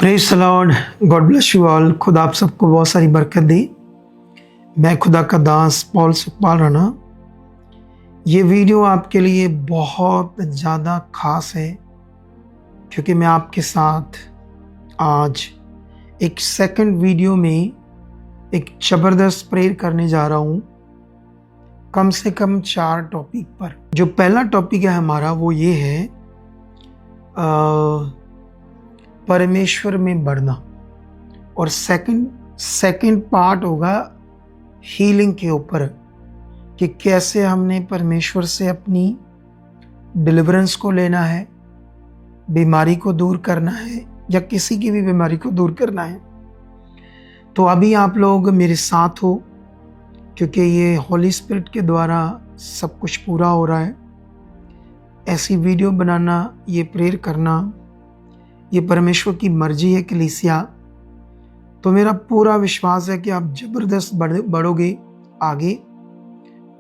Praise the Lord, God bless you all. खुदा आप सबको बहुत सारी बरकत दी। मैं खुदा का दास पॉल सुखपाल राणा। ये वीडियो आपके लिए बहुत ज़्यादा खास है क्योंकि मैं आपके साथ आज एक सेकंड वीडियो में एक ज़बरदस्त प्रेयर करने जा रहा हूँ, कम से कम 4 टॉपिक पर। जो पहला टॉपिक है हमारा वो ये है परमेश्वर में बढ़ना, और सेकंड पार्ट होगा हीलिंग के ऊपर कि कैसे हमने परमेश्वर से अपनी डिलीवरेंस को लेना है, बीमारी को दूर करना है या किसी की भी बीमारी को दूर करना है। तो अभी आप लोग मेरे साथ हो क्योंकि ये होली स्पिरिट के द्वारा सब कुछ पूरा हो रहा है। ऐसी वीडियो बनाना, ये प्रेयर करना, ये परमेश्वर की मर्जी है कलीसिया। तो मेरा पूरा विश्वास है कि आप ज़बरदस्त बढ़ोगे आगे,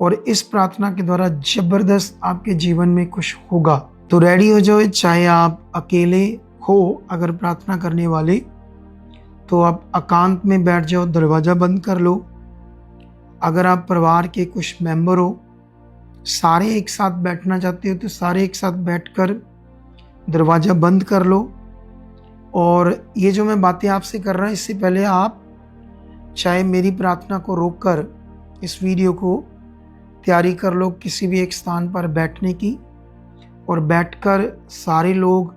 और इस प्रार्थना के द्वारा ज़बरदस्त आपके जीवन में कुछ होगा। तो रेडी हो जाओ, चाहे आप अकेले हो, अगर प्रार्थना करने वाले तो आप एकांत में बैठ जाओ, दरवाज़ा बंद कर लो। अगर आप परिवार के कुछ मेंबर हो, सारे एक साथ बैठना चाहते हो तो सारे एक साथ बैठकर दरवाज़ा बंद कर लो। और ये जो मैं बातें आपसे कर रहा हूँ, इससे पहले आप चाहे मेरी प्रार्थना को रोककर इस वीडियो को तैयारी कर लो किसी भी एक स्थान पर बैठने की, और बैठकर सारे लोग,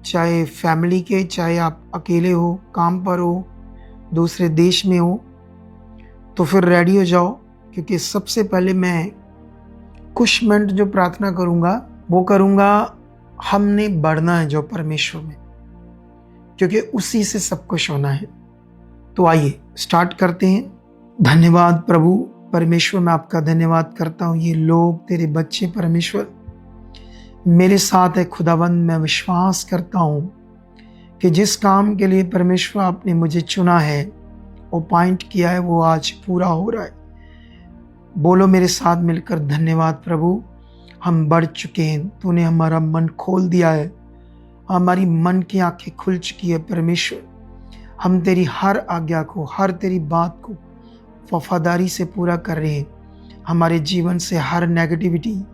चाहे फैमिली के, चाहे आप अकेले हो, काम पर हो, दूसरे देश में हो, तो फिर रेडी हो जाओ। क्योंकि सबसे पहले मैं कुछ मिनट जो प्रार्थना करूँगा वो करूँगा, हमने बढ़ना है जो परमेश्वर में, क्योंकि उसी से सब कुछ होना है। तो आइए स्टार्ट करते हैं। धन्यवाद प्रभु परमेश्वर, मैं आपका धन्यवाद करता हूँ। ये लोग तेरे बच्चे परमेश्वर मेरे साथ है खुदावंद। मैं विश्वास करता हूँ कि जिस काम के लिए परमेश्वर आपने मुझे चुना है, अपॉइंट किया है, वो आज पूरा हो रहा है। बोलो मेरे साथ मिलकर, धन्यवाद प्रभु, हम बढ़ चुके हैं। तूने हमारा मन खोल दिया है, हमारी मन की आंखें खुल चुकी है परमेश्वर। हम तेरी हर आज्ञा को, हर तेरी बात को वफादारी से पूरा कर रहे हैं। हमारे जीवन से हर नेगेटिविटी,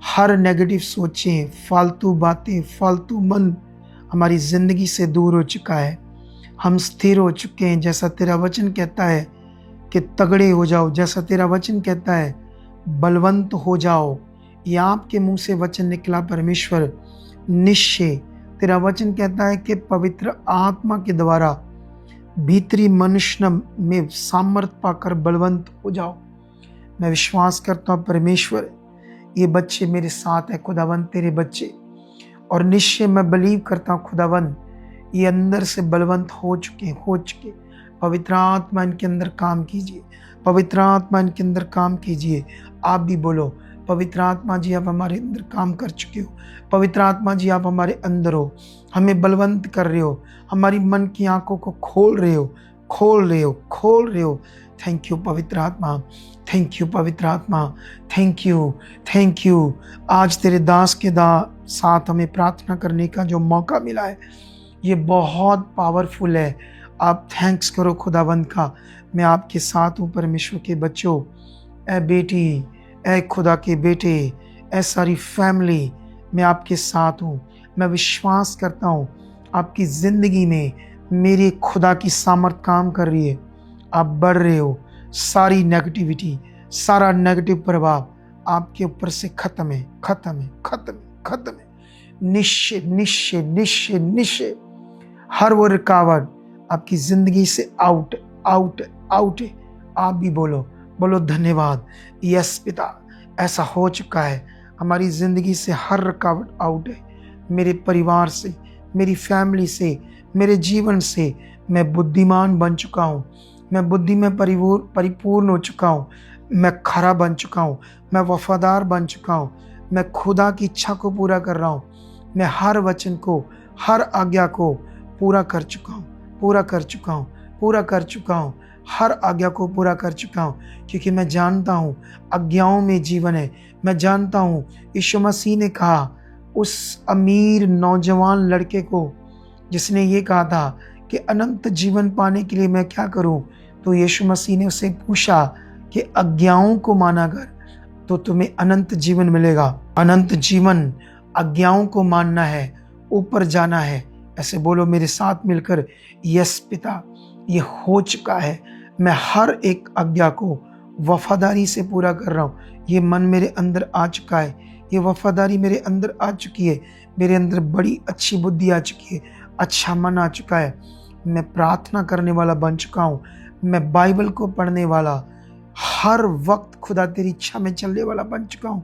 हर नेगेटिव सोचें, फालतू बातें, फालतू मन हमारी ज़िंदगी से दूर हो चुका है। हम स्थिर हो चुके हैं। जैसा तेरा वचन कहता है कि तगड़े हो जाओ, जैसा तेरा वचन कहता है बलवंत हो जाओ। ये आपके मुंह से वचन निकला परमेश्वर। निश्चय तेरा वचन कहता है कि पवित्र आत्मा के द्वारा भीतरी मनुष्य में सामर्थ पाकर बलवंत हो जाओ। मैं विश्वास करता हूँ परमेश्वर, ये बच्चे मेरे साथ है खुदावंद, तेरे बच्चे, और निश्चय मैं बिलीव करता हूँ खुदावंद, ये अंदर से बलवंत हो चुके। पवित्र आत्मा इनके अंदर काम कीजिए, पवित्र आत्मा इनके अंदर काम कीजिए। आप भी बोलो, पवित्र आत्मा जी आप हमारे अंदर काम कर चुके हो। पवित्र आत्मा जी आप हमारे अंदर हो, हमें बलवंत कर रहे हो, हमारी मन की आंखों को खोल रहे हो। थैंक यू पवित्र आत्मा, थैंक यू पवित्र आत्मा, थैंक यू। आज तेरे दास के साथ हमें प्रार्थना करने का जो मौका मिला है, ये बहुत पावरफुल है। आप थैंक्स करो खुदावंद का। मैं आपके साथ हूँ परमेश्वर के बच्चों। ए बेटी, ए खुदा के बेटे, ए सारी फैमिली, मैं आपके साथ हूँ। मैं विश्वास करता हूँ आपकी ज़िंदगी में मेरे खुदा की सामर्थ काम कर रही है। आप बढ़ रहे हो। सारी नेगेटिविटी, सारा नेगेटिव प्रभाव आपके ऊपर से खत्म है। निश्चय हर वो रुकावट आपकी ज़िंदगी से आउट है। आप भी बोलो धन्यवाद। यस पिता, ऐसा हो चुका है। हमारी ज़िंदगी से हर रुकावट आउट है। मेरे परिवार से, मेरी फैमिली से, मेरे जीवन से मैं बुद्धिमान बन चुका हूँ। मैं बुद्धि में परिपूर्ण हो चुका हूँ। मैं खरा बन चुका हूँ। मैं वफादार बन चुका हूँ। मैं खुदा की इच्छा को पूरा कर रहा हूँ। मैं हर वचन को, हर आज्ञा को पूरा कर चुका हूँ। हर आज्ञा को पूरा कर चुका हूँ, क्योंकि मैं जानता हूँ आज्ञाओं में जीवन है। मैं जानता हूँ यीशु मसीह ने कहा उस अमीर नौजवान लड़के को जिसने ये कहा था कि अनंत जीवन पाने के लिए मैं क्या करूं, तो यीशु मसीह ने उससे पूछा कि आज्ञाओं को माना कर तो तुम्हें अनंत जीवन मिलेगा। अनंत जीवन आज्ञाओं को मानना है, ऊपर जाना है। ऐसे बोलो मेरे साथ मिलकर, यस पिता, ये हो चुका है। मैं हर एक आज्ञा को वफादारी से पूरा कर रहा हूँ। ये मन मेरे अंदर आ चुका है, ये वफादारी मेरे अंदर आ चुकी है, मेरे अंदर बड़ी अच्छी बुद्धि आ चुकी है, अच्छा मन आ चुका है। मैं प्रार्थना करने वाला बन चुका हूँ, मैं बाइबल को पढ़ने वाला, हर वक्त खुदा तेरी इच्छा में चलने वाला बन चुका हूँ।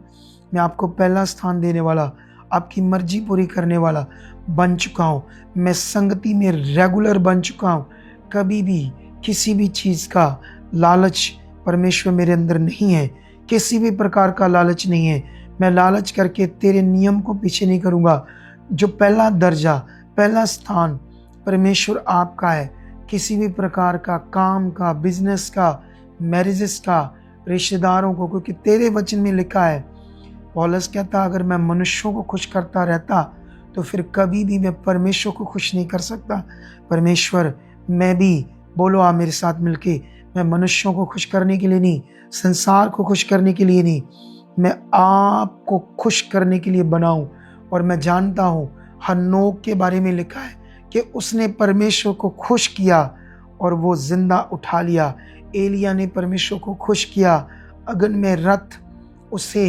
मैं आपको पहला स्थान देने वाला, आपकी मर्जी पूरी करने वाला बन चुका हूँ। मैं संगति में रेगुलर बन चुका हूँ। कभी भी किसी भी चीज़ का लालच परमेश्वर मेरे अंदर नहीं है, किसी भी प्रकार का लालच नहीं है। मैं लालच करके तेरे नियम को पीछे नहीं करूँगा। जो पहला दर्जा, पहला स्थान परमेश्वर आपका है, किसी भी प्रकार का काम का, बिजनेस का, मैरिजेस का, रिश्तेदारों को, क्योंकि तेरे वचन में लिखा है, पौलुस कहता अगर मैं मनुष्यों को खुश करता रहता तो फिर कभी भी मैं परमेश्वर को खुश नहीं कर सकता। परमेश्वर, मैं भी, बोलो आप मेरे साथ मिलके, मैं मनुष्यों को खुश करने के लिए नहीं, संसार को खुश करने के लिए नहीं, मैं आपको खुश करने के लिए बनाऊं। और मैं जानता हूं हनोक के बारे में लिखा है कि उसने परमेश्वर को खुश किया और वो जिंदा उठा लिया। एलिया ने परमेश्वर को खुश किया, अगन में रथ उसे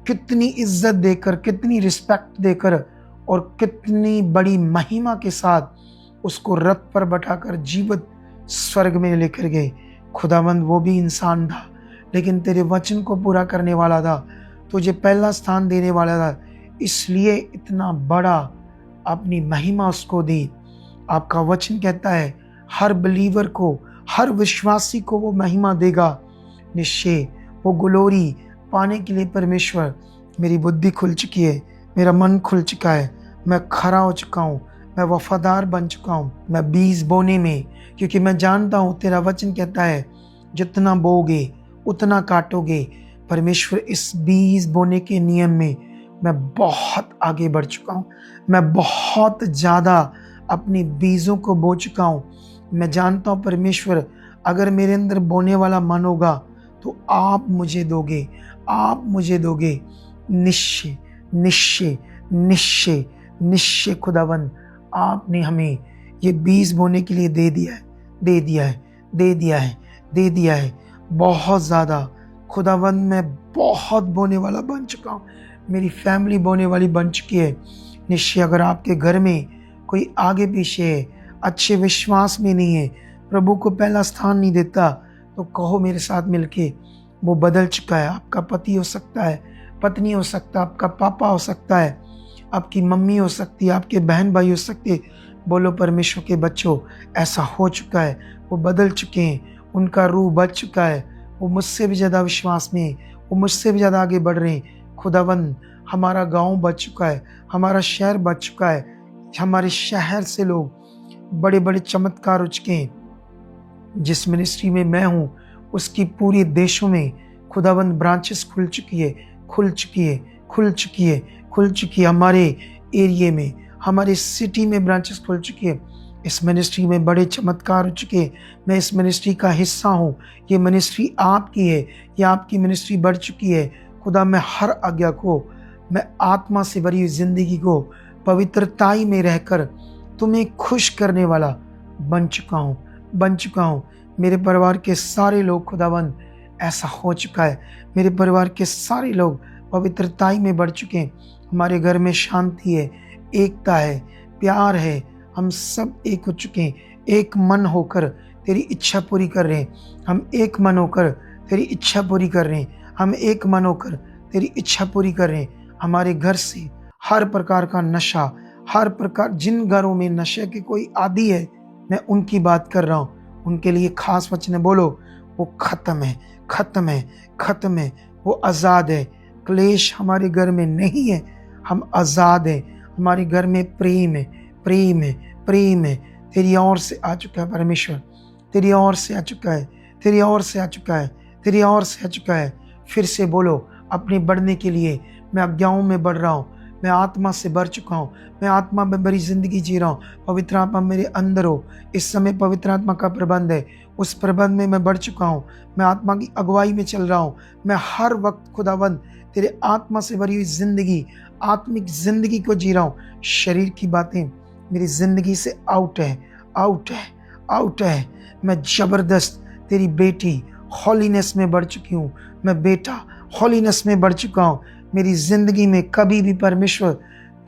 कितनी इज्जत देकर, कितनी रिस्पेक्ट देकर और कितनी बड़ी महिमा के साथ उसको रथ पर बैठाकर जीवित स्वर्ग में लेकर गए। खुदावंद वो भी इंसान था, लेकिन तेरे वचन को पूरा करने वाला था, तुझे पहला स्थान देने वाला था, इसलिए इतना बड़ा अपनी महिमा उसको दी। आपका वचन कहता है हर बिलीवर को, हर विश्वासी को वो महिमा देगा। निश्चय वो ग्लोरी पाने के लिए परमेश्वर, मेरी बुद्धि खुल चुकी है, मेरा मन खुल चुका है, मैं खरा हो चुका हूँ, मैं वफादार बन चुका हूँ। मैं बीज बोने में, क्योंकि मैं जानता हूँ तेरा वचन कहता है जितना बोगे उतना काटोगे। परमेश्वर इस बीज बोने के नियम में मैं बहुत आगे बढ़ चुका हूँ। मैं बहुत ज़्यादा अपने बीजों को बो चुका हूँ। मैं जानता हूँ परमेश्वर, अगर मेरे अंदर बोने वाला मन होगा तो आप मुझे दोगे, आप मुझे दोगे। निश्चय निश्चय निश्चय निश्चय खुदावन, आपने हमें ये बीज बोने के लिए दे दिया है, दे दिया है, दे दिया है, दे दिया है। बहुत ज़्यादा खुदावन, मैं बहुत बोने वाला बन चुका हूँ, मेरी फैमिली बोने वाली बन चुकी है। निश्चय अगर आपके घर में कोई आगे पीछे है, अच्छे विश्वास में नहीं है, प्रभु को पहला स्थान नहीं देता, तो कहो मेरे साथ मिलके, वो बदल चुका है। आपका पति हो सकता है, पत्नी हो सकता है, आपका पापा हो सकता है, आपकी मम्मी हो सकती है, आपके बहन भाई हो सकते हैं। बोलो परमेश्वर के बच्चों, ऐसा हो चुका है, वो बदल चुके हैं, उनका रूह बच चुका है, वो मुझसे भी ज़्यादा विश्वास में, वो मुझसे भी ज़्यादा आगे बढ़ रहे हैं। खुदावंद, हमारा गांव बच चुका है, हमारा शहर बच चुका है, हमारे शहर से लोग बड़े बड़े चमत्कार हो चुके हैं। जिस मिनिस्ट्री में मैं हूँ उसकी पूरे देशों में खुदावंद ब्रांचेस खुल चुकी है, खुल चुकी है, खुल चुकी है, खुल चुकी है। हमारे एरिए में, हमारे सिटी में ब्रांचेस खुल चुकी है। इस मिनिस्ट्री में बड़े चमत्कार हो चुके हैं। मैं इस मिनिस्ट्री का हिस्सा हूँ। ये मिनिस्ट्री आपकी है, ये आपकी मिनिस्ट्री बढ़ चुकी है। खुदा, मैं हर आज्ञा को, मैं आत्मा से भरी हुई जिंदगी को पवित्रताई में रहकर तुम्हें खुश करने वाला बन चुका हूँ, बन चुका हूँ। मेरे परिवार के सारे लोग खुदावंद, ऐसा हो चुका है, मेरे परिवार के सारे लोग पवित्रताई में बढ़ चुके हैं। हमारे घर में शांति है, एकता है, प्यार है, हम सब एक हो चुके हैं। एक मन होकर तेरी इच्छा पूरी कर रहे हैं, हम एक मन होकर तेरी इच्छा पूरी कर रहे हैं, हम एक मन होकर तेरी इच्छा पूरी कर रहे हैं। हमारे घर से हर प्रकार का नशा, हर प्रकार, जिन घरों में नशे के कोई आदी है, मैं उनकी बात कर रहा हूँ, उनके लिए खास वचन बोलो, वो खत्म है, खत्म है, खत्म है, वो आज़ाद है। क्लेश हमारे घर में नहीं है, हम आज़ाद हैं। हमारे घर में प्रेम है, प्रेम है, प्रेम है। तेरी ओर से आ चुका है परमेश्वर, तेरी ओर से आ चुका है, तेरी ओर से आ चुका है, तेरी ओर से आ चुका है। फिर से बोलो, अपने बढ़ने के लिए मैं आज्ञाओं में बढ़ रहा हूँ, मैं आत्मा से भर चुका हूँ, मैं आत्मा में भरी जिंदगी जी रहा हूँ। पवित्र आत्मा मेरे अंदर हो। इस समय पवित्र आत्मा का प्रबंध है, उस प्रबंध में मैं बढ़ चुका हूँ। मैं आत्मा की अगुवाई में चल रहा हूँ। मैं हर वक्त खुदावंद तेरे आत्मा से भरी हुई जिंदगी, आत्मिक जिंदगी को जी रहा हूँ। शरीर की बातें मेरी जिंदगी से आउट है, आउट है, आउट है। मैं जबरदस्त तेरी बेटी हॉलीनेस में बढ़ चुकी हूँ। मैं बेटा हॉलीनेस में बढ़ चुका हूँ। मेरी जिंदगी में कभी भी परमेश्वर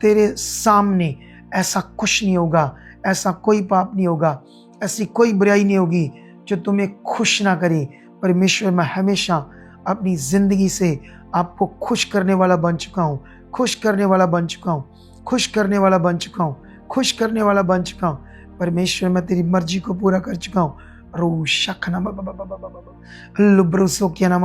तेरे सामने ऐसा कुछ नहीं होगा, ऐसा कोई पाप नहीं होगा, ऐसी कोई बुराई नहीं होगी जो तुम्हें खुश ना करे। परमेश्वर मैं हमेशा अपनी जिंदगी से आपको खुश करने वाला बन चुका हूँ, खुश करने वाला बन चुका हूँ, खुश करने वाला बन चुका हूँ, खुश करने वाला बन चुका हूँ। परमेश्वर मैं तेरी मर्जी को पूरा कर चुका हूँ। रो शखना लुब्रोसो क्या नाम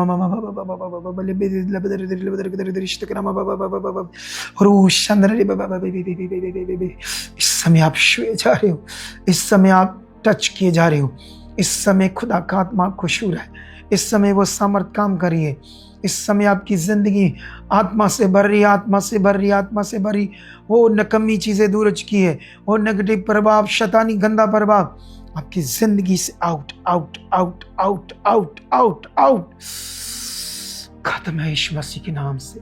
इस समय आप छुए जा रहे हो, इस समय आप टच किए जा रहे हो। इस समय खुदा का आत्मा खुश हो रहा है। इस समय वो सामर्थ काम कर रही है। इस समय आपकी जिंदगी आत्मा से भर रही, आत्मा से भर रही, आत्मा से भरी। वो नकम्मी चीजें दूर हो चुकी है, वो नेगेटिव प्रभाव, शैतानी गंदा प्रभाव आपकी जिंदगी से out out out out out out out. खत्म है यीशु मसीह के नाम से,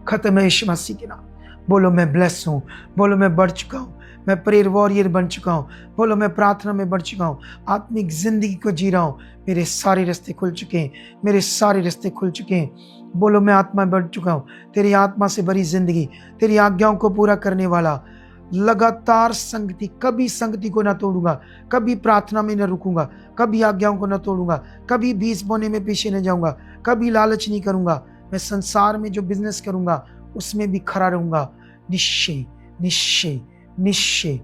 खत्म है यीशु मसीह के नाम। बोलो मैं ब्लेस हूँ, बोलो मैं बढ़ चुका हूँ, मैं प्रेयर वॉरियर बन चुका हूँ, बोलो मैं प्रार्थना में बढ़ चुका हूँ, आत्मिक जिंदगी को जी रहा हूँ। मेरे सारे रास्ते खुल चुके हैं, मेरे सारे रास्ते खुल चुके हैं। बोलो मैं आत्मा में बढ़ चुका हूँ। तेरी आत्मा से भरी जिंदगी, तेरी आज्ञाओं को पूरा करने वाला लगातार संगति, कभी संगति को ना तोड़ूंगा, कभी प्रार्थना में न रुकूंगा, कभी आज्ञाओं को न तोड़ूंगा, कभी बीज बोने में पीछे न जाऊंगा, कभी लालच नहीं करूंगा। मैं संसार में जो बिजनेस करूंगा उसमें भी खड़ा रहूंगा। निश्चय निश्चय निश्चय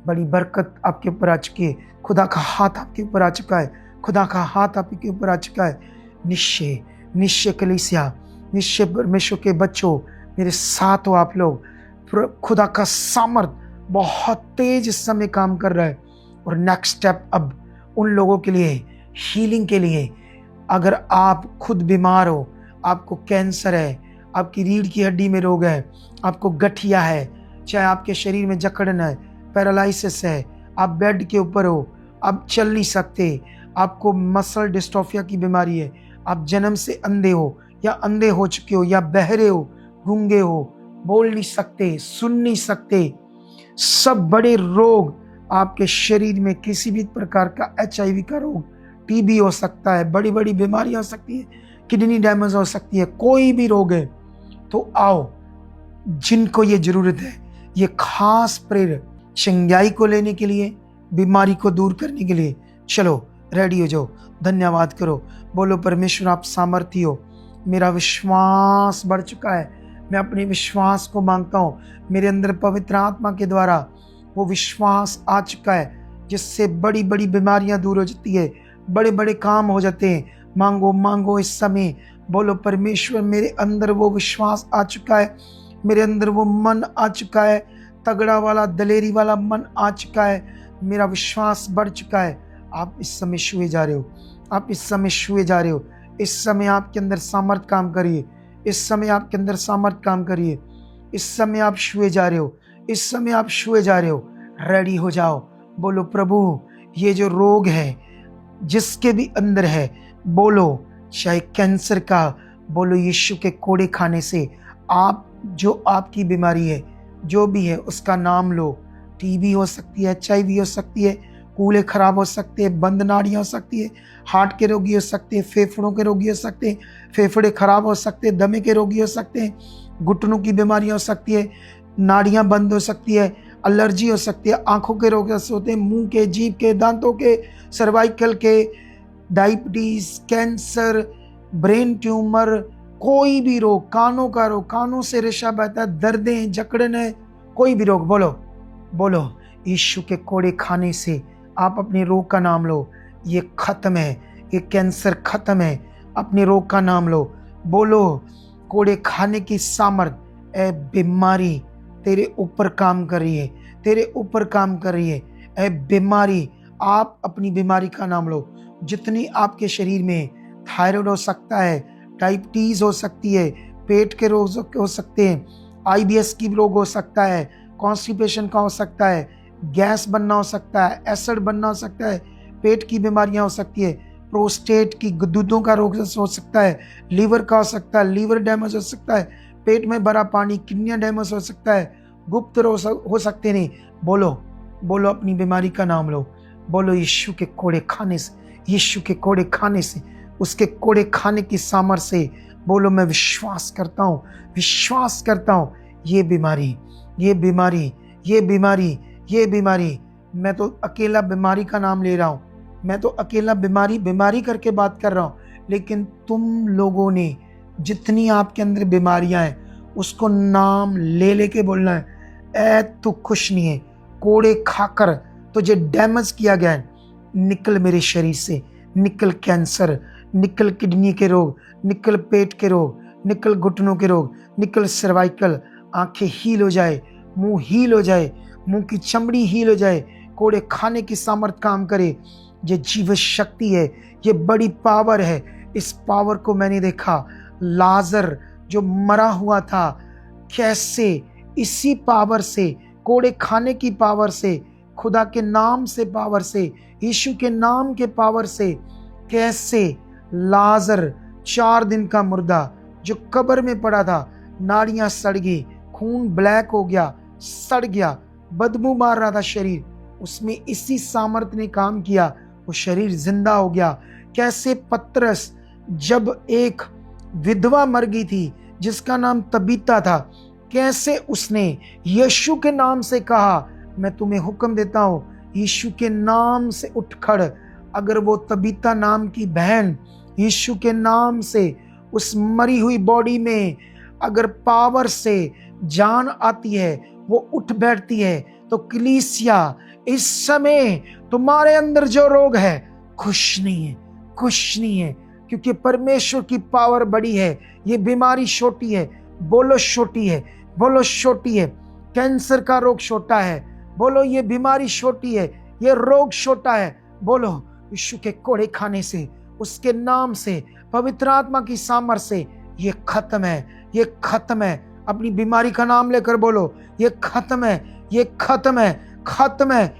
बड़ी बरकत आपके ऊपर आ चुकी है। खुदा का हाथ आपके ऊपर आ चुका है, खुदा का हाथ आपके ऊपर आ चुका है। निश्चय निश्चय कलीसिया, निश्चय परमेश्वर के बच्चों, मेरे साथ हो आप लोग। खुदा का सामर्थ बहुत तेज इस समय काम कर रहा है। और नेक्स्ट स्टेप अब उन लोगों के लिए, हीलिंग के लिए, अगर आप खुद बीमार हो, आपको कैंसर है, आपकी रीढ़ की हड्डी में रोग है, आपको गठिया है, चाहे आपके शरीर में जकड़न है, पैरालिसिस है, आप बेड के ऊपर हो, आप चल नहीं सकते, आपको मसल डिस्ट्रोफिया की बीमारी है, आप जन्म से अंधे हो या अंधे हो चुके हो या बहरे हो, गूंगे हो, बोल नहीं सकते, सुन नहीं सकते, सब बड़े रोग आपके शरीर में, किसी भी प्रकार का HIV का रोग, TB हो सकता है, बड़ी बड़ी बीमारियां हो सकती है, किडनी डैमेज हो सकती है, कोई भी रोग है तो आओ। जिनको ये जरूरत है, ये खास प्रेयर चंगाई को लेने के लिए, बीमारी को दूर करने के लिए, चलो रेडी हो जाओ, धन्यवाद करो, बोलो परमेश्वर आप सामर्थी हो। मेरा विश्वास बढ़ चुका है, मैं अपने विश्वास को मांगता हूँ। मेरे अंदर पवित्र आत्मा के द्वारा वो विश्वास आ चुका है जिससे बड़ी बड़ी बीमारियां दूर हो जाती है, बड़े बड़े काम हो जाते हैं। मांगो मांगो इस समय, बोलो परमेश्वर मेरे अंदर वो विश्वास आ चुका है, मेरे अंदर वो मन आ चुका है, तगड़ा वाला दलेरी वाला मन आ चुका है, मेरा विश्वास बढ़ चुका है। आप इस समय छुए जा रहे हो, आप इस समय छुए जा रहे हो। इस समय आपके अंदर सामर्थ काम करिए, इस समय आपके अंदर सामर्थ काम करिए, इस समय आप छुए जा रहे हो, इस समय आप छुए जा रहे हो। रेडी हो जाओ, बोलो प्रभु ये जो रोग है जिसके भी अंदर है, बोलो चाहे कैंसर का, बोलो यीशु के कोड़े खाने से आप, जो आपकी बीमारी है जो भी है उसका नाम लो। TB हो सकती है, HIV हो सकती है, कूल्हे खराब हो सकते हैं, बंद नाड़ियाँ हो सकती है, हार्ट के रोगी हो सकते हैं, फेफड़ों के रोगी हो सकते हैं, फेफड़े खराब हो सकते हैं, दमे के रोगी हो सकते हैं, घुटनों की बीमारियाँ हो सकती है, नाड़ियाँ बंद हो सकती है, एलर्जी हो सकती है, आंखों के रोग होते हैं, मुंह के, जीभ के, दांतों के, सर्वाइकल के, डायबिटीज, कैंसर, ब्रेन ट्यूमर, कोई भी रोग, कानों का रोग, कानों से रेशा बहता है, दर्दें, जकड़न है, कोई भी रोग, बोलो बोलो यीशु के कोड़े खाने से आप अपने रोग का नाम लो। ये खत्म है, ये कैंसर खत्म है, अपने रोग का नाम लो। बोलो कोड़े खाने की सामर्थ ए बीमारी तेरे ऊपर काम कर रही है, तेरे ऊपर काम कर रही है। ए बीमारी, आप अपनी बीमारी का नाम लो। जितनी आपके शरीर में, थायराइड हो सकता है, डायबिटीज हो सकती है, पेट के रोग हो सकते हैं, IBS की रोग हो सकता है, कॉन्स्टिपेशन का हो सकता है, गैस बनना हो सकता है, एसिड बनना हो सकता है, पेट की बीमारियां हो सकती है, प्रोस्टेट की गुर्दों का रोग हो सकता है, लीवर का हो सकता है, लीवर डैमेज हो सकता है, पेट में भरा पानी, किडनियां डैमेज हो सकता है, गुप्त रोग हो सकते नहीं। बोलो बोलो, अपनी बीमारी का नाम लो, बोलो यीशु के कोड़े खाने से, यीशु के कोड़े खाने से, उसके कोड़े खाने की सामर्थ्य से बोलो मैं विश्वास करता हूँ, विश्वास करता हूँ। ये बीमारी, ये बीमारी, ये बीमारी, ये बीमारी, मैं तो अकेला बीमारी का नाम ले रहा हूँ, मैं तो अकेला बीमारी करके बात कर रहा हूँ, लेकिन तुम लोगों ने जितनी आपके अंदर बीमारियां हैं उसको नाम ले लेके बोलना है, ऐ तू खुश नहीं है, कोड़े खाकर तुझे डैमेज किया गया है, निकल मेरे शरीर से, निकल कैंसर, निकल किडनी के रोग, निकल पेट के रोग, निकल घुटनों के रोग, निकल सर्वाइकल, आंखें हील हो जाए, मुंह हील हो जाए, मुंह की चमड़ी हील हो जाए, कोड़े खाने की सामर्थ काम करे। ये जीवन शक्ति है, ये बड़ी पावर है। इस पावर को मैंने देखा, लाजर जो मरा हुआ था, कैसे इसी पावर से, कोड़े खाने की पावर से, खुदा के नाम से पावर से, यीशु के नाम के पावर से, कैसे लाजर 4 दिन का मुर्दा जो कब्र में पड़ा था, नाड़ियां सड़ गई, खून ब्लैक हो गया, सड़ गया, बदबू मार रहा था शरीर, उसमें इसी सामर्थ ने काम किया, वो शरीर जिंदा हो गया। कैसे पतरस जब एक विधवा मर गई थी जिसका नाम तबीता था, कैसे उसने यीशु के नाम से कहा, मैं तुम्हें हुक्म देता हूं यीशु के नाम से उठ खड़। अगर वो तबीता नाम की बहन यीशु के नाम से उस मरी हुई बॉडी में अगर पावर से जान आती है, वो उठ बैठती है, तो कलीसिया इस समय तुम्हारे अंदर जो रोग है खुश नहीं है, खुश नहीं है, क्योंकि परमेश्वर की पावर बड़ी है। ये बीमारी छोटी है, बोलो छोटी है, बोलो छोटी है। कैंसर का रोग छोटा है, बोलो ये बीमारी छोटी है, ये रोग छोटा है। बोलो यीशु के कोड़े खाने से, उसके नाम से, पवित्र आत्मा की सामर्थ्य से ये खत्म है, ये खत्म है। अपनी बीमारी का नाम लेकर बोलो, ये खत्म है, ये खत्म है, खत्म है,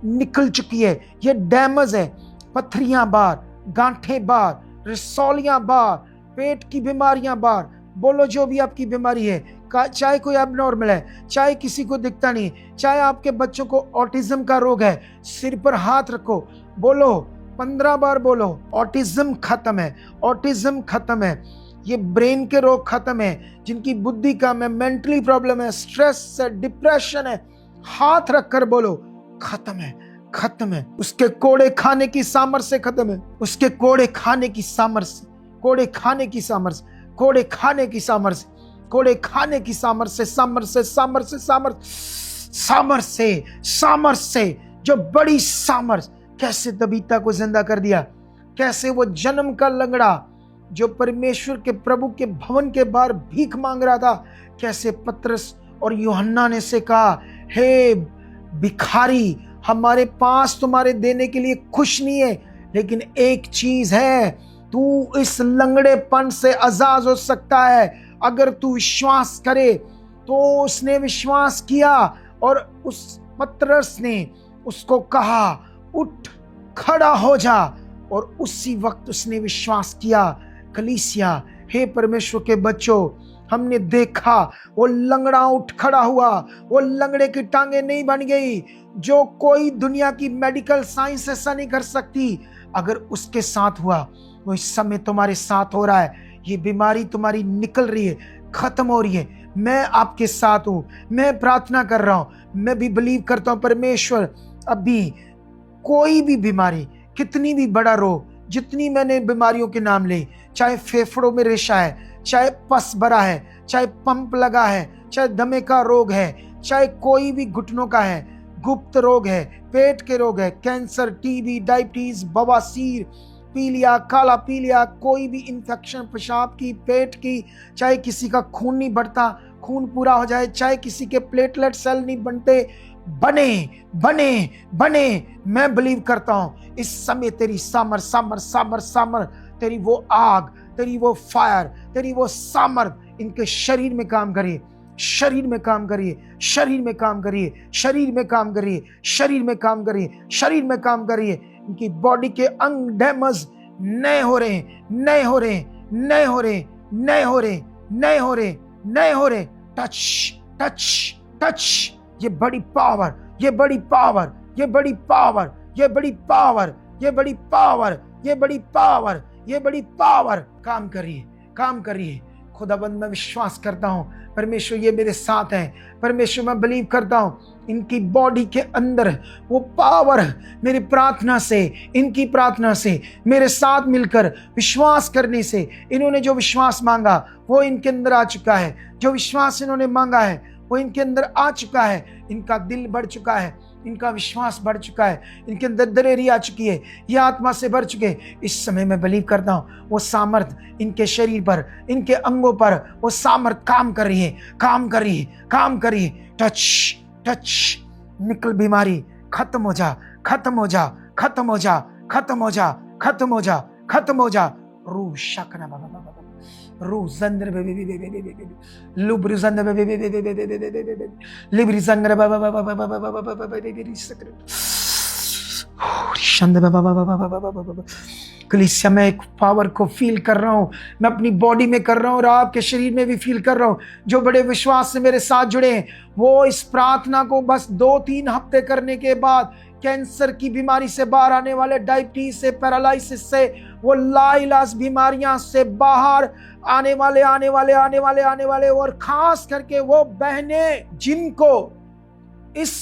निकल चुकी है, ये डैमेज है। पथरियां बाहर, गांठें बाहर, रसौलियां बाहर, पेट की बीमारियां बाहर। बोलो जो भी आपकी बीमारी है, चाहे कोई एबनॉर्मल है, चाहे किसी को दिखता नहीं, चाहे आपके बच्चों को ऑटिज्म का रोग है, सिर पर हाथ रखो, बोलो 15 बार बोलो, ऑटिज्म खत्म है, ऑटिज्म खत्म है। ये ब्रेन के रोग खत्म है, जिनकी बुद्धि कम है, मेंटली प्रॉब्लम है, स्ट्रेस है, डिप्रेशन है, हाथ रखकर बोलो खत्म है, खत्म है। उसके कोड़े खाने की सामर्थ्य से खत्म है, उसके कोड़े खाने की सामर्थ्य, कोड़े खाने की सामर्थ्य, कोड़े खाने की सामर्थ्य, कोड़े खाने की सामर्थ्य, सामर्थ्य, सामर्थ्य, सामर्थ्य, सामर्थ्य, सामर्थ्य, जो बड़ी सामर्थ्य। कैसे तबीता को जिंदा कर दिया, कैसे वो जन्म का लंगड़ा जो परमेश्वर के प्रभु के भवन के बाहर भीख मांग रहा था, कैसे पतरस और यूहन्ना ने से कहा, हे भिखारी, हमारे पास तुम्हारे देने के लिए कुछ नहीं है, लेकिन एक चीज है, तू इस लंगड़ेपन से आजाद हो सकता है अगर तू विश्वास करे। तो उसने विश्वास किया और उस पतरस ने उसको कहा, उठ खड़ा हो जा, और उसी वक्त उसने विश्वास किया। कलीसिया, हे परमेश्वर के बच्चों, हमने देखा वो लंगड़ा उठ खड़ा हुआ, वो लंगड़े की टांगे नहीं बन गई, जो कोई दुनिया की मेडिकल साइंस ऐसा नहीं कर सकती। अगर उसके साथ हुआ, वो इस समय तुम्हारे साथ हो रहा है। ये बीमारी तुम्हारी निकल रही है, खत्म हो रही है। मैं आपके साथ हूं, मैं प्रार्थना कर रहा हूं, मैं भी बिलीव करता हूं परमेश्वर अभी कोई भी बीमारी, कितनी भी बड़ा रोग, जितनी मैंने बीमारियों के नाम ले, चाहे फेफड़ों में रेशा है, चाहे पस भरा है, चाहे पंप लगा है, चाहे दमे का रोग है, चाहे कोई भी घुटनों का है, गुप्त रोग है, पेट के रोग है, कैंसर, टीबी, डायबिटीज, बवासीर, पीलिया, काला पीलिया, कोई भी इंफेक्शन, पेशाब की, पेट की, चाहे किसी का खून नहीं बढ़ता, खून पूरा हो जाए, चाहे किसी के प्लेटलेट सेल नहीं बनते, बने बने बने। मैं बिलीव करता हूं इस समय तेरी सामर सामर सामर सामर, तेरी वो आग, तेरी वो फायर, तेरी वो सामर्थ इनके शरीर में काम करे। शरीर में काम करिए, शरीर में काम करिए, शरीर में काम करिए, शरीर में काम करिए, शरीर में काम करिए। इनकी बॉडी के अंग डैमेज नए हो रहे हैं, नए हो रहे हैं, नए हो रहे हैं, नए हो रहे हैं, नए हो रहे हैं, नए हो रहे। टच टच टच, ये बड़ी पावर, ये बड़ी पावर, ये बड़ी पावर, ये बड़ी पावर, ये बड़ी पावर, ये बड़ी पावर, ये बड़ी पावर काम करिए, काम करिए। खुदाबंद मैं विश्वास करता हूं परमेश्वर ये मेरे साथ हैं। परमेश्वर मैं बिलीव करता हूं इनकी बॉडी के अंदर वो पावर मेरी प्रार्थना से, इनकी प्रार्थना से, मेरे साथ मिलकर विश्वास करने से, इन्होंने जो विश्वास मांगा वो इनके अंदर आ चुका है। जो विश्वास इन्होंने मांगा है वो इनके अंदर आ चुका है। इनका दिल बढ़ चुका है, इनका विश्वास बढ़ चुका है, इनके अंदर दलेरी आ चुकी है, ये आत्मा से भर चुके। इस समय मैं बिलीव करता हूँ वो सामर्थ इनके शरीर पर, इनके अंगों पर वो सामर्थ काम कर रही है, काम कर रही है, काम कर रही है। टच टच, निकल बीमारी, खत्म हो जा, खत्म हो जा, खत्म हो जा, खत्म हो जा, खत्म हो जा, खत्म हो जा। रू शकना बाबा बाबा रू जंदर बे बे बे बे बे बे लुब्रु जंदर बे बे बे बे बे बे बे बे बे लिब्रि जंदर बाबा बाबा बाबा बाबा बाबा बे बे सकरे शंद बाबा बाबा बाबा बाबा। कलीसिया में एक पावर को फील कर रहा हूँ, मैं अपनी बॉडी में कर रहा हूँ और आपके शरीर में भी फील कर रहा हूँ। जो बड़े विश्वास से मेरे साथ जुड़े हैं वो इस प्रार्थना को बस 2-3 हफ्ते करने के बाद कैंसर की बीमारी से बाहर आने वाले, डायबिटीज से, पैरालिसिस से, वो लाइलाज बीमारियां से बाहर आने वाले, आने वाले, आने वाले, आने वाले। और खास करके वो बहनें जिनको इस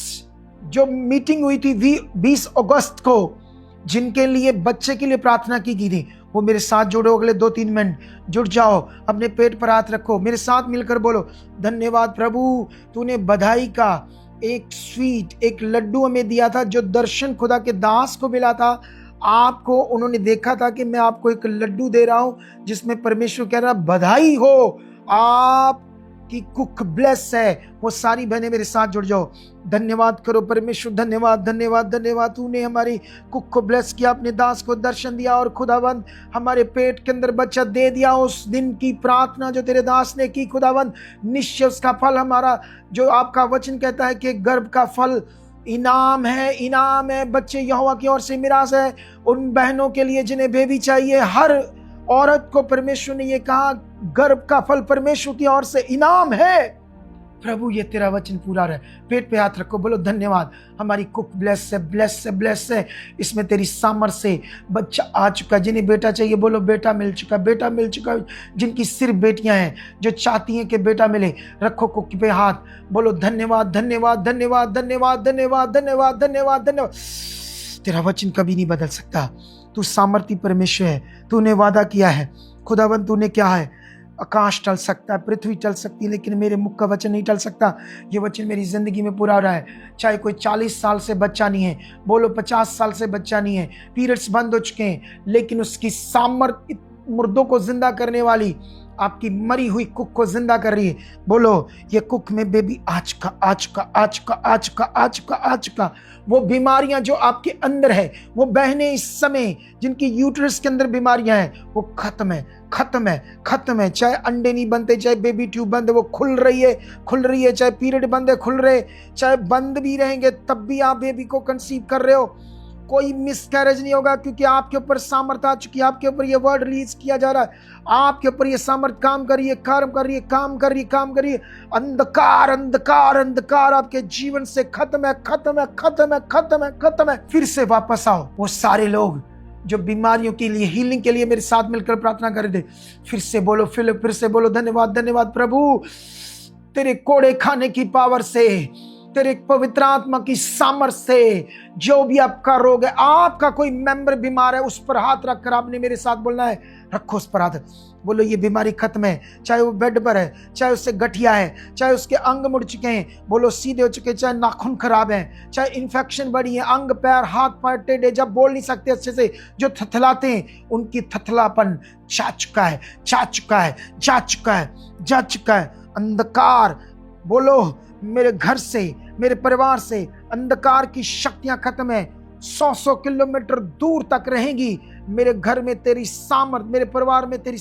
जो मीटिंग हुई थी 20 अगस्त को, जिनके लिए बच्चे के लिए प्रार्थना की गई थी, वो मेरे साथ जुड़ो। अगले 2-3 मिनट जुड़ जाओ, अपने पेट पर हाथ रखो, मेरे साथ मिलकर बोलो धन्यवाद प्रभु, तूने बधाई का एक स्वीट, एक लड्डू हमें दिया था जो दर्शन खुदा के दास को मिला था। आपको उन्होंने देखा था कि मैं आपको एक लड्डू दे रहा हूं जिसमें परमेश्वर कह रहा बधाई हो, आपकी कुक ब्लेस है। वो सारी बहनें मेरे साथ जुड़ जाओ, धन्यवाद करो परमेश्वर, धन्यवाद धन्यवाद धन्यवाद, तूने हमारी कुक को ब्लेस किया, अपने दास को दर्शन दिया और खुदावंद हमारे पेट के अंदर बच्चा दे दिया। उस दिन की प्रार्थना जो तेरे दास ने की खुदावंद, निश्चय उसका फल हमारा, जो आपका वचन कहता है कि गर्भ का फल इनाम है, इनाम है। बच्चे यहोवा की ओर से मिरास है उन बहनों के लिए जिन्हें बेबी चाहिए। हर औरत को परमेश्वर ने ये कहा गर्भ का फल परमेश्वर की ओर से इनाम है। प्रभु ये तेरा वचन पूरा रहे। पेट पे हाथ रखो, बोलो धन्यवाद, हमारी कुक ब्लेस है, ब्लेस है, ब्लेस है। इसमें तेरी सामर्थ से बच्चा आ चुका। जिन्हें बेटा चाहिए बोलो बेटा मिल चुका, बेटा मिल चुका। जिनकी सिर्फ बेटियां हैं जो चाहती हैं कि बेटा मिले, रखो कुक पे हाथ, बोलो धन्यवाद धन्यवाद धन्यवाद धन्यवाद धन्यवाद धन्यवाद धन्यवाद धन्यवाद। तेरा वचन कभी नहीं बदल सकता, तू सामर्थी परमेश्वर है। तूने वादा किया है खुदावंद, तूने क्या है, आकाश टल सकता है, पृथ्वी टल सकती है, लेकिन मेरे मुख का वचन नहीं टल सकता। ये वचन मेरी जिंदगी में पूरा हो रहा है। चाहे कोई 40 साल से बच्चा नहीं है, बोलो 50 साल से बच्चा नहीं है, पीरियड्स बंद हो चुके हैं, लेकिन उसकी सामर्थ मुर्दों को जिंदा करने वाली आपकी मरी हुई कुक को जिंदा कर रही है। बोलो ये कुक में बेबी आ चुका, आ चुका, आ चुका, आ चुका, आ चुका, आ चुका। वो बीमारियां जो आपके अंदर है, वो बहनें इस समय जिनकी यूट्रस के अंदर बीमारियां हैं, वो खत्म है, खत्म है, खत्म है। चाहे अंडे नहीं बनते, चाहे बेबी ट्यूब बंद है, वो खुल रही है, खुल रही है। चाहे पीरियड बंद है, खुल रहे, चाहे बंद भी रहेंगे तब भी आप बेबी को कंसीव कर रहे हो। कोई मिसकैरेज नहीं होगा क्योंकि आपके ऊपर सामर्थ आ चुकी है। आपके ऊपर ये वर्ड रिलीज किया जा रहा है, आपके ऊपर ये सामर्थ काम कर रही है, काम कर रही है, काम कर रही है, काम कर रही है। अंधकार अंधकार अंधकार आपके जीवन से खत्म है, खत्म है, खत्म है, खत्म है, खत्म है। फिर से वापस आओ। वो सारे लोग जो बीमारियों के लिए, हीलिंग के लिए मेरे साथ मिलकर प्रार्थना कर रहे थे, फिर से बोलो, फिर से बोलो धन्यवाद धन्यवाद प्रभु, तेरे कोड़े खाने की पावर से, तेरे पवित्र आत्मा की सामर्थ से, जो भी आपका रोग है, आपका कोई मेंबर बीमार है, उस पर हाथ रखकर आपने मेरे साथ बोलना है, रखो उस पर हाथ, बोलो ये बीमारी खत्म है। चाहे वो बेड पर है, चाहे उससे गठिया है, चाहे उसके अंग मुड़ चुके हैं, बोलो सीधे हो चुके, चाहे नाखून खराब है, चाहे इन्फेक्शन बढ़ी है, अंग पैर हाथ पैर टेढ़े, जब बोल नहीं सकते अच्छे से, जो थथलाते हैं, उनकी थथलापन जा चुका है, जा चुका है, जा चुका है, जा चुका है। अंधकार, बोलो मेरे घर से, मेरे परिवार से अंधकार की शक्तियां खत्म है। 100 किलोमीटर दूर तक रहेंगी। मेरे घर में तेरी सामर्थ, मेरे परिवार में तेरी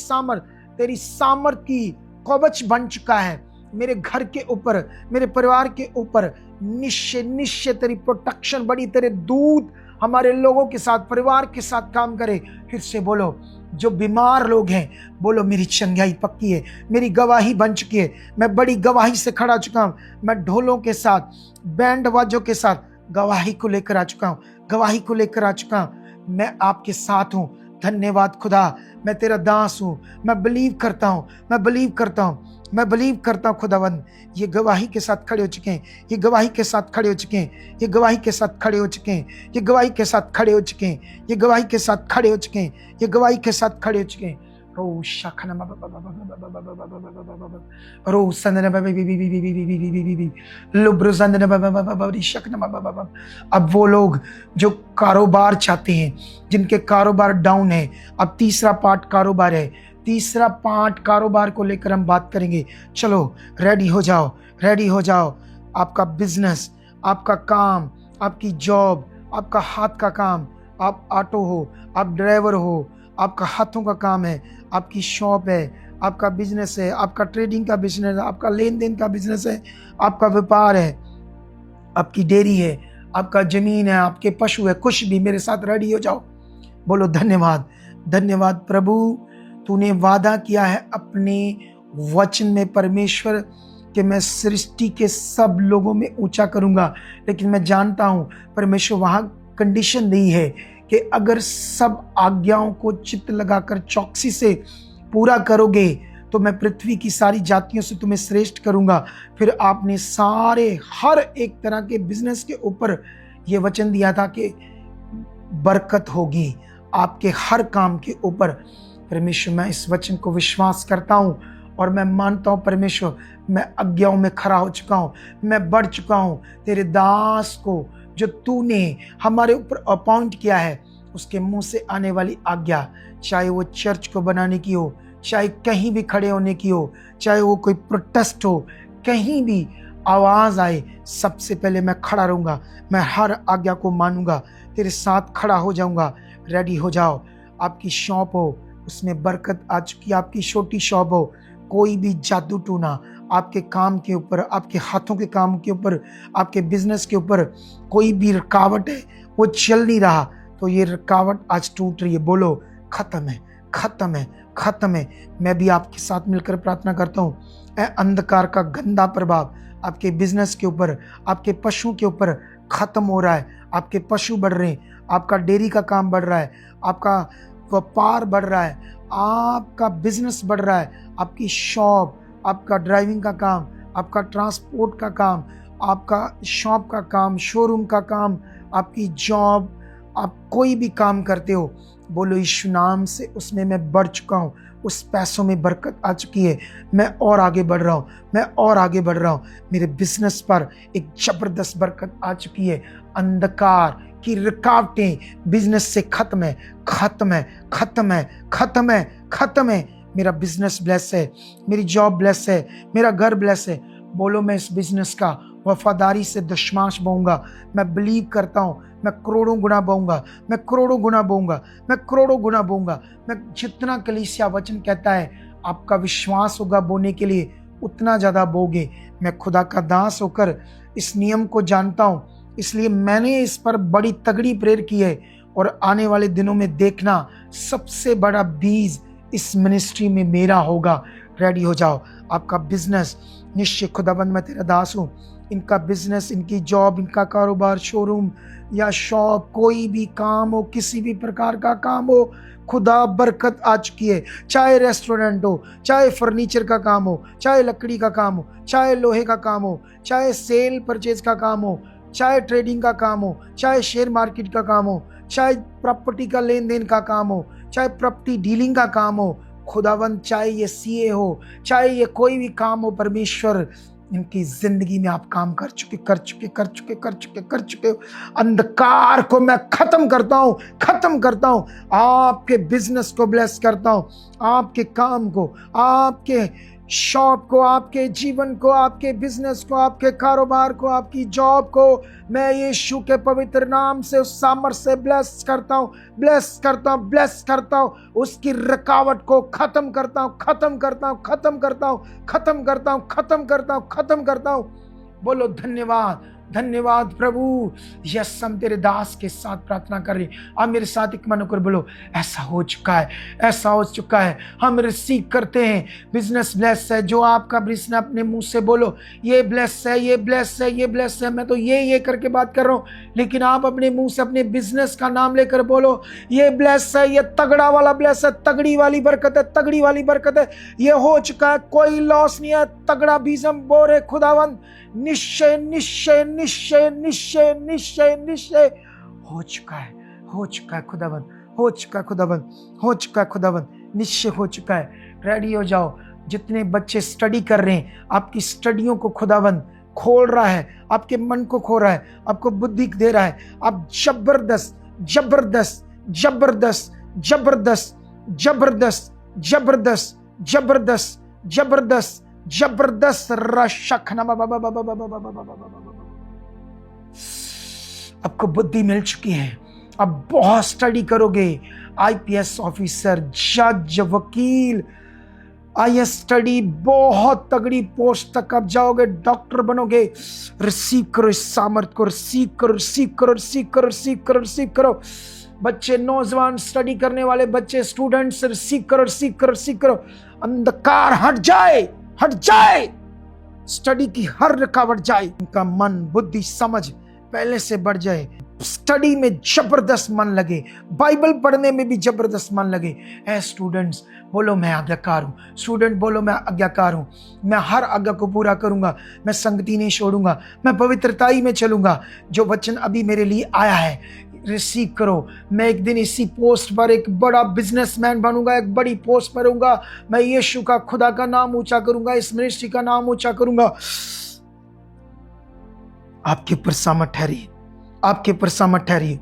सामर्थ की कवच बन चुका है। मेरे घर के ऊपर, मेरे परिवार के ऊपर निश्चय निश्चय तेरी प्रोटेक्शन बड़ी, तेरे दूत हमारे लोगों के साथ, परिवार के साथ काम करे। फिर से बोलो, जो बीमार लोग हैं बोलो मेरी चंगाई पक्की है, मेरी गवाही बन चुकी है, मैं बड़ी गवाही से खड़ा चुका हूँ, मैं ढोलों के साथ, बैंड वाजों के साथ गवाही को लेकर आ चुका हूँ, गवाही को लेकर आ चुका हूँ। मैं आपके साथ हूँ। धन्यवाद खुदा, मैं तेरा दास हूँ, मैं बिलीव करता हूँ, मैं बिलीव करता हूँ, मैं बिलीव करता हूँ खुदावंद। ये गवाही के साथ खड़े हो चुके हैं, ये गवाही के साथ खड़े हो चुके हैं, ये गवाही के साथ खड़े हो चुके हैं, ये गवाही के साथ खड़े हो चुके हैं, ये गवाही के साथ खड़े हो चुके हैं, ये गवाही के साथ खड़े हो चुके हैं। रो शाखना रो संदन लुब्र संदन शखना। अब वो लोग जो कारोबार चाहते हैं, जिनके कारोबार डाउन है, अब तीसरा पार्ट कारोबार है, तीसरा पार्ट कारोबार को लेकर हम बात करेंगे। चलो रेडी हो जाओ, रेडी हो जाओ। आपका बिजनेस, आपका काम, आपकी जॉब, आपका हाथ का काम, आप ऑटो हो, आप ड्राइवर हो, आपका हाथों का काम है, आपकी शॉप है, आपका बिजनेस है, आपका ट्रेडिंग का बिजनेस है, आपका लेन देन का बिजनेस है, आपका व्यापार है, आपकी डेयरी है, आपका जमीन है, आपके पशु है, कुछ भी, मेरे साथ रेडी हो जाओ। बोलो धन्यवाद, धन्यवाद प्रभु, तूने वादा किया है अपने वचन में परमेश्वर कि मैं सृष्टि के सब लोगों में ऊंचा करूंगा। लेकिन मैं जानता हूं परमेश्वर वहां कंडीशन नहीं है कि अगर सब आज्ञाओं को चित्त लगाकर चौकसी से पूरा करोगे तो मैं पृथ्वी की सारी जातियों से तुम्हें श्रेष्ठ करूंगा। फिर आपने सारे हर एक तरह के बिजनेस के ऊपर यह वचन दिया था कि बरकत होगी आपके हर काम के ऊपर। परमेश्वर मैं इस वचन को विश्वास करता हूं और मैं मानता हूं परमेश्वर, मैं आज्ञाओं में खड़ा हो चुका हूं, मैं बढ़ चुका हूं। तेरे दास को जो तूने हमारे ऊपर अपॉइंट किया है, उसके मुंह से आने वाली आज्ञा, चाहे वो चर्च को बनाने की हो, चाहे कहीं भी खड़े होने की हो, चाहे वो कोई प्रोटेस्ट हो, कहीं भी आवाज आए, सबसे पहले मैं खड़ा रहूंगा, मैं हर आज्ञा को मानूंगा, तेरे साथ खड़ा हो जाऊंगा। रेडी हो जाओ। आपकी शॉप हो, उसमें बरकत आ चुकी है। आपकी छोटी शॉप हो, कोई भी जादू टूना आपके काम के ऊपर, आपके हाथों के काम के ऊपर, आपके बिजनेस के ऊपर कोई भी रुकावट है, वो चल नहीं रहा, तो ये रुकावट आज टूट रही है। बोलो खत्म है, खत्म है, खत्म है। मैं भी आपके साथ मिलकर प्रार्थना करता हूँ, अंधकार का गंदा प्रभाव आपके बिजनेस के ऊपर, आपके पशुओं के ऊपर खत्म हो रहा है। आपके पशु बढ़ रहे हैं, आपका डेयरी का काम बढ़ रहा है, आपका व्यापार बढ़ रहा है, आपका बिजनेस बढ़ रहा है, आपकी शॉप, आपका ड्राइविंग का काम, आपका ट्रांसपोर्ट का काम, आपका शॉप का काम, शोरूम का काम, आपकी जॉब, आप कोई भी काम करते हो, बोलो यीशु नाम से उसमें मैं बढ़ चुका हूँ, उस पैसों में बरकत आ चुकी है, मैं और आगे बढ़ रहा हूँ, मैं और आगे बढ़ रहा हूँ। मेरे बिजनेस पर एक जबरदस्त बरकत आ चुकी है। अंधकार की रुकावटें बिजनेस से खत्म है, खत्म है, खत्म है, खत्म है, खत्म है। मेरा बिजनेस ब्लेस है, मेरी जॉब ब्लेस है, मेरा घर ब्लेस है। बोलो मैं इस बिजनेस का वफादारी से दशमाश बोऊंगा। मैं बिलीव करता हूँ मैं करोड़ों गुना बोऊंगा, मैं करोड़ों गुना बोऊंगा, मैं करोड़ों गुना बोऊंगा। मैं जितना कलीसिया वचन कहता है आपका विश्वास होगा बोने के लिए, उतना ज़्यादा बोगे। मैं खुदा का दास होकर इस नियम को जानता हूँ, इसलिए मैंने इस पर बड़ी तगड़ी प्रेयर की है। और आने वाले दिनों में देखना सबसे बड़ा बीज इस मिनिस्ट्री में मेरा होगा। रेडी हो जाओ। आपका बिजनेस निश्चय खुदाबंद मैं तेरा दास हूँ, इनका बिजनेस, इनकी जॉब, इनका कारोबार, शोरूम या शॉप, कोई भी काम हो, किसी भी प्रकार का काम हो, खुदा बरकत आ चुकी है। चाहे रेस्टोरेंट हो, चाहे फर्नीचर का काम हो, चाहे लकड़ी का काम हो, चाहे लोहे का काम हो, चाहे सेल परचेज का काम हो, चाहे ट्रेडिंग का काम हो, चाहे शेयर मार्केट का काम हो, चाहे प्रॉपर्टी का लेन देन का काम हो, चाहे प्रॉपर्टी डीलिंग का काम हो, खुदावंद चाहे ये सीए हो, चाहे ये कोई भी काम हो, परमेश्वर इनकी जिंदगी में आप काम कर चुके हो। अंधकार को मैं खत्म करता हूं, आपके बिजनेस को ब्लेस करता हूं, आपके काम को, आपके शॉप को, आपके जीवन को, आपके बिजनेस को, आपके कारोबार को, आपकी जॉब को मैं यीशु के पवित्र नाम से उस सामर्थ से ब्लेस करता हूँ, ब्लेस करता हूँ, ब्लेस करता हूँ। उसकी रुकावट को खत्म करता हूँ, खत्म करता हूँ, खत्म करता हूँ, खत्म करता हूँ, खत्म करता हूँ, खत्म करता हूँ। बोलो धन्यवाद, धन्यवाद प्रभु। यस, हम तेरे दास के साथ प्रार्थना कर रहे। आप मेरे साथ एक मन होकर बोलो, ऐसा हो चुका है, ऐसा हो चुका है। हम रिसीव करते हैं। बिजनेस ब्लेस है। जो आपका बिजनेस, अपने मुंह से बोलो ये ब्लेस है, ये ब्लेस है, ये ब्लेस है। मैं तो ये करके बात कर रहा हूँ, लेकिन आप अपने मुंह से अपने बिजनेस का नाम लेकर बोलो ये ब्लेस है, ये तगड़ा वाला ब्लेस है, तगड़ी वाली बरकत है, तगड़ी वाली बरकत है। ये हो चुका है, कोई लॉस नहीं है। तगड़ा बीज हम बो रहे खुदावंद। निश्चय निश्चय निश्चय निश्चय निश्चय निश्चय हो चुका है, हो चुका है खुदावंद, हो चुका है खुदावंद, हो चुका है खुदावंद, निश्चय हो चुका है। रेडी हो जाओ। जितने बच्चे स्टडी कर रहे हैं, आपकी स्टडियों को खुदावंद खोल रहा है, आपके मन को खोल रहा है, आपको बुद्धि दे रहा है। आप जबरदस्त जबरदस्त जबरदस्त जबरदस्त जबरदस्त जबरदस्त जबरदस्त जबरदस्त जबरदस्त रशखना। आपको बुद्धि मिल चुकी है। अब बहुत स्टडी करोगे। आईपीएस ऑफिसर, जज, वकील, आईएएस स्टडी, बहुत तगड़ी पोस्ट तक आप जाओगे, डॉक्टर बनोगे। रिसीव करो इस सामर्थ को, रिसीव करो, रिसीव करो, रिसीव करो, रिसीव करो, रिसीव करो। बच्चे, नौजवान, स्टडी करने वाले बच्चे, स्टूडेंट्स, रिसीव करो, रिसीव करो, रिसीव करो। अंधकार हट जाए, हट जाए। स्टडी की हर रुकावट जाए। उनका मन, बुद्धि, समझ पहले से बढ़ जाए। स्टडी में जबरदस्त मन लगे, बाइबल पढ़ने में भी जबरदस्त मन लगे। ऐ स्टूडेंट्स बोलो मैं आज्ञाकार हूँ। स्टूडेंट बोलो मैं आज्ञाकार हूँ। मैं हर आज्ञा को पूरा करूंगा। मैं संगति नहीं छोड़ूंगा। मैं पवित्रताई में चलूंगा। जो वचन अभी मेरे लिए आया है, रिसीव करो। मैं एक दिन इसी पोस्ट पर एक बड़ा बिजनेसमैन बनूंगा, एक बड़ी पोस्ट पर रहूंगा। मैं यीशु का, खुदा का नाम ऊंचा करूंगा, इस मिनिस्ट्री का नाम ऊंचा करूंगा। आपके ऊपर सामर्थ ठहरिए, आपके ऊपर सामर्थ ठहरिए,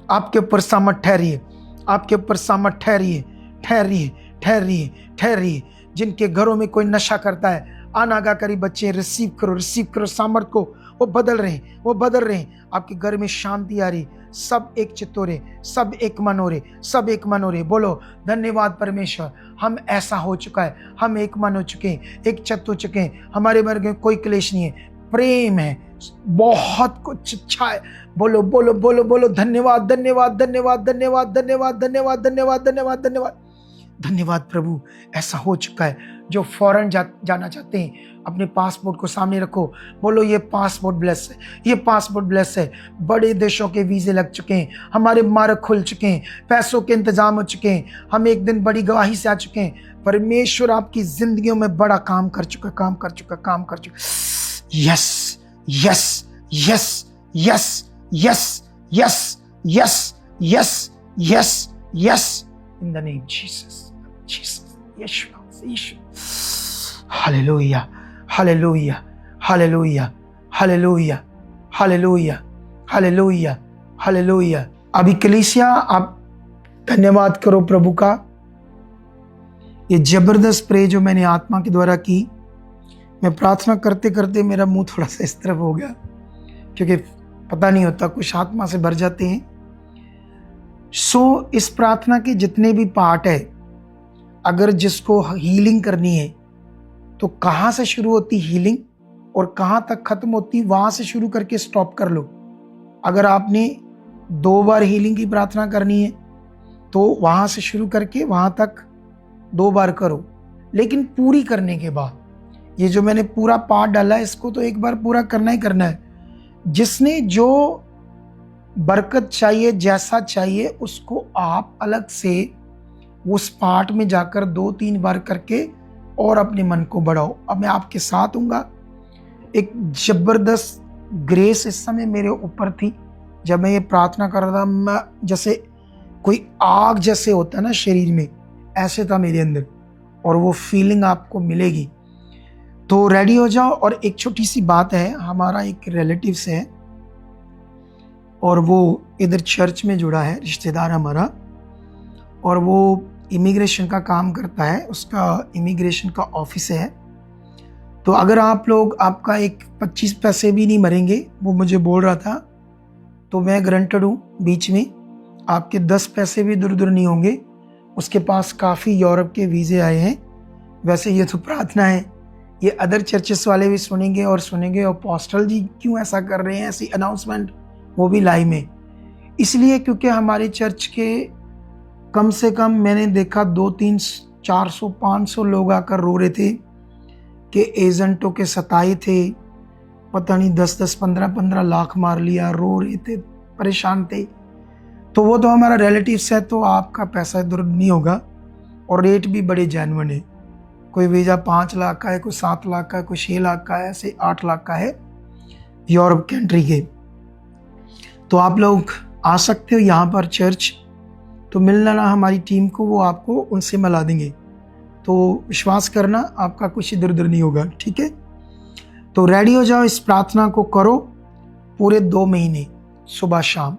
आपके ऊपर सामर्थ ठहरिए, आपके ऊपर सामर्थ ठहरिए, ठहरिए, ठहरिए, ठहरिए। जिनके घरों में कोई नशा करता है, अनागाकारी बच्चे, रिसीव करो, रिसीव करो सामर्थ को। वो बदल रहे हैं, वो बदल रहे हैं। आपके घर में शांति आ रही। सब एक चित्त हो रहे, सब एक मन हो रहे, सब एक मन हो रहे। बोलो धन्यवाद परमेश्वर। हम ऐसा हो चुका है, हम एक मन हो चुके हैं, एक चित्त हो चुके हैं। हमारे वर्ग में कोई क्लेश नहीं है, प्रेम है, बहुत कुछ अच्छा है। बोलो बोलो बोलो बोलो धन्यवाद धन्यवाद धन्यवाद धन्यवाद धन्यवाद धन्यवाद धन्यवाद धन्यवाद धन्यवाद धन्यवाद प्रभु। ऐसा हो चुका है। जो फॉरेन जाना चाहते हैं, अपने पासपोर्ट को सामने रखो। बोलो ये पासपोर्ट ब्लेस है, ये पासपोर्ट ब्लेस है। बड़े देशों के वीजे लग चुके हैं, हमारे मार्ग खुल चुके हैं, पैसों के इंतजाम हो चुके हैं। हम एक दिन बड़ी गवाही से आ चुके हैं। परमेश्वर आपकी जिंदगियों में बड़ा काम कर चुका, काम कर चुका, काम कर चुका। Yes yes yes yes yes yes yes yes yes yes in the name Jesus, Jesus, यीशु, यीशु। Hallelujah, hallelujah, hallelujah, hallelujah, hallelujah, hallelujah, hallelujah. अभी कलीसिया आप धन्यवाद करो प्रभु का। ये जबरदस्त प्रे जो मैंने आत्मा के द्वारा की, मैं प्रार्थना करते करते मेरा मुंह थोड़ा सा इस तरफ हो गया, क्योंकि पता नहीं होता, कुछ आत्मा से भर जाते हैं। इस प्रार्थना के जितने भी पार्ट है, अगर जिसको हीलिंग करनी है तो कहाँ से शुरू होती हीलिंग और कहाँ तक खत्म होती, वहां से शुरू करके स्टॉप कर लो। अगर आपने 2 बार हीलिंग की प्रार्थना करनी है तो वहां से शुरू करके वहां तक 2 बार करो। लेकिन पूरी करने के बाद, ये जो मैंने पूरा पार्ट डाला है, इसको तो एक बार पूरा करना ही करना है। जिसने जो बरकत चाहिए, जैसा चाहिए, उसको आप अलग से उस पार्ट में जाकर 2-3 बार करके और अपने मन को बढ़ाओ। अब मैं आपके साथ हूँगा। एक जबरदस्त ग्रेस इस समय मेरे ऊपर थी जब मैं ये प्रार्थना कर रहा था। मैं जैसे कोई आग जैसे होता है ना शरीर में, ऐसे था मेरे अंदर, और वो फीलिंग आपको मिलेगी। तो रेडी हो जाओ। और एक छोटी सी बात है, हमारा एक रिलेटिव्स है और वो इधर चर्च में जुड़ा है, रिश्तेदार हमारा, और वो इमिग्रेशन का काम करता है, उसका इमिग्रेशन का ऑफिस है। तो अगर आप लोग आपका एक 25 पैसे भी नहीं मरेंगे, वो मुझे बोल रहा था, तो मैं गारंटेड हूँ बीच में आपके 10 पैसे भी इधर उधर नहीं होंगे। उसके पास काफ़ी यूरोप के वीज़े आए हैं। वैसे ये तो प्रार्थना है, ये अदर चर्चेस वाले भी सुनेंगे और अपोस्टल जी क्यों ऐसा कर रहे हैं, ऐसी अनाउंसमेंट, वो भी लाइव में। इसलिए क्योंकि हमारे चर्च के कम से कम मैंने देखा 200, 300, 400, 500 लोग आकर रो रहे थे कि एजेंटों के सताए थे, पता नहीं 10-10, 15-15 लाख मार लिया, रो रहे थे, परेशान थे। तो वो तो हमारा रिलेटिव्स है, तो आपका पैसा इधर नहीं होगा और रेट भी बड़े जेन्युइन है। कोई वीज़ा 5 लाख का है, कोई 7 लाख का है, कोई 6 लाख का है, ऐसे 8 लाख का है यूरोप कंट्री के। तो आप लोग आ सकते हो यहाँ पर चर्च, तो मिल लेना हमारी टीम को, वो आपको उनसे मिला देंगे। तो विश्वास करना, आपका कुछ इधर उधर नहीं होगा, ठीक है। तो रेडी हो जाओ, इस प्रार्थना को करो पूरे 2 महीने सुबह शाम।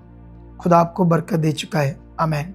खुदा आपको बरकत दे चुका है। आमीन।